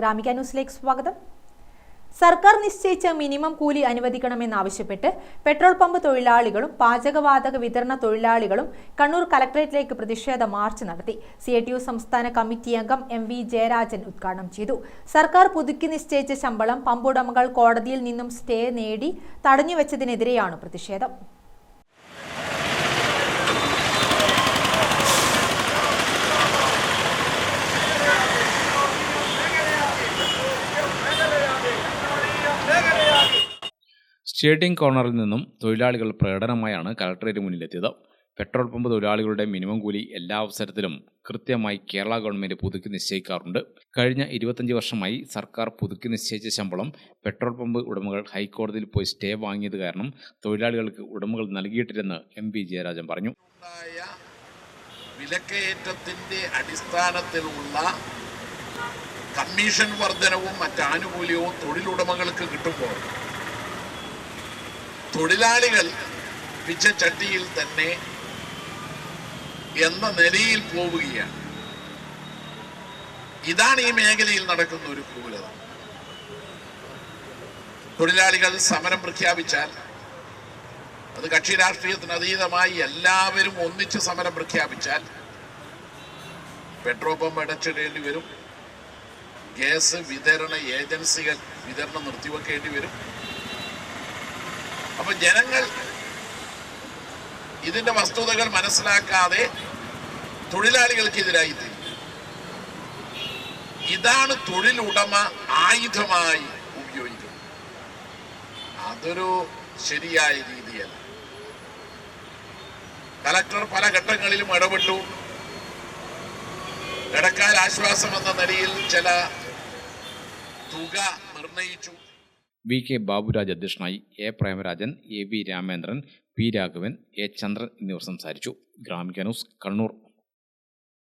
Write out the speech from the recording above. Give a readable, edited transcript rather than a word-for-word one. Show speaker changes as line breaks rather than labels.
ഗ്രാമിക ന്യൂസിലേക്ക് സ്വാഗതം. സർക്കാർ നിശ്ചയിച്ച മിനിമം കൂലി അനുവദിക്കണമെന്നാവശ്യപ്പെട്ട് പെട്രോൾ പമ്പ് തൊഴിലാളികളും പാചകവാതക വിതരണ തൊഴിലാളികളും കണ്ണൂർ കലക്ടറേറ്റിലേക്ക് പ്രതിഷേധ മാർച്ച് നടത്തി. CITU സംസ്ഥാന കമ്മിറ്റി അംഗം MV ജയരാജൻ ഉദ്ഘാടനം ചെയ്തു. സർക്കാർ പുതുക്കി നിശ്ചയിച്ച ശമ്പളം പമ്പ് ഉടമകൾ കോടതിയിൽ നിന്നും സ്റ്റേ നേടി തടഞ്ഞുവെച്ചതിനെതിരെയാണ് പ്രതിഷേധം.
സ്റ്റേഡിയം കോർണറിൽ നിന്നും തൊഴിലാളികൾ പ്രകടനമായാണ് കലക്ടറേറ്റ് മുന്നിലെത്തിയത്. പെട്രോൾ പമ്പ് തൊഴിലാളികളുടെ മിനിമം കൂലി എല്ലാ അവസരത്തിലും കൃത്യമായി കേരള ഗവൺമെന്റ് പുതുക്കി നിശ്ചയിക്കാറുണ്ട്. കഴിഞ്ഞ 25 വർഷമായി സർക്കാർ പുതുക്കി നിശ്ചയിച്ച ശമ്പളം പെട്രോൾ പമ്പ് ഉടമകൾ ഹൈക്കോടതിയിൽ പോയി സ്റ്റേ വാങ്ങിയത് കാരണം തൊഴിലാളികൾക്ക് ഉടമകൾ നൽകിയിട്ടില്ലെന്ന് MV ജയരാജൻ പറഞ്ഞു.
വിലക്കയറ്റത്തിന്റെ അടിസ്ഥാനത്തിലുള്ള കമ്മീഷൻ വർധനവും മറ്റാനുകൂല്യവും തൊഴിലുടമകൾക്ക് കിട്ടുമ്പോൾ തൊഴിലാളികൾ പിച്ചച്ചട്ടിയിൽ തന്നെ എന്ന നിലയിൽ പോവുകയാണ്. ഇതാണ് ഈ മേഖലയിൽ നടക്കുന്ന ഒരു ക്രൂരത. തൊഴിലാളികൾ സമരം പ്രഖ്യാപിച്ചാൽ അത് കക്ഷി രാഷ്ട്രീയത്തിന് അതീതമായി എല്ലാവരും ഒന്നിച്ച് സമരം പ്രഖ്യാപിച്ചാൽ പെട്രോൾ പമ്പ് അടച്ചിടേണ്ടി വരും. ഗ്യാസ് വിതരണ ഏജൻസികൾ വിതരണം നിർത്തിവെക്കേണ്ടി വരും. അപ്പൊ ജനങ്ങൾ ഇതിന്റെ വസ്തുതകൾ മനസ്സിലാക്കാതെ തൊഴിലാളികൾക്കെതിരായി തീരും. ഇതാണ് തൊഴിലുടമ ആയുധമായി ഉപയോഗിക്കുന്നത്. അതൊരു ശരിയായ രീതിയല്ല. കലക്ടർ പല ഘട്ടങ്ങളിലും ഇടപെട്ടു. ഇടക്കാല ആശ്വാസം എന്ന നിലയിൽ ചില തുക നിർണയിച്ചു.
VK ബാബുരാജ് അധ്യക്ഷനായി, A Premarajan, AV Ramendran, P Raghavan, A ചന്ദ്രൻ എന്നിവർ സംസാരിച്ചു. ഗ്രാമിക ന്യൂസ്, കണ്ണൂർ.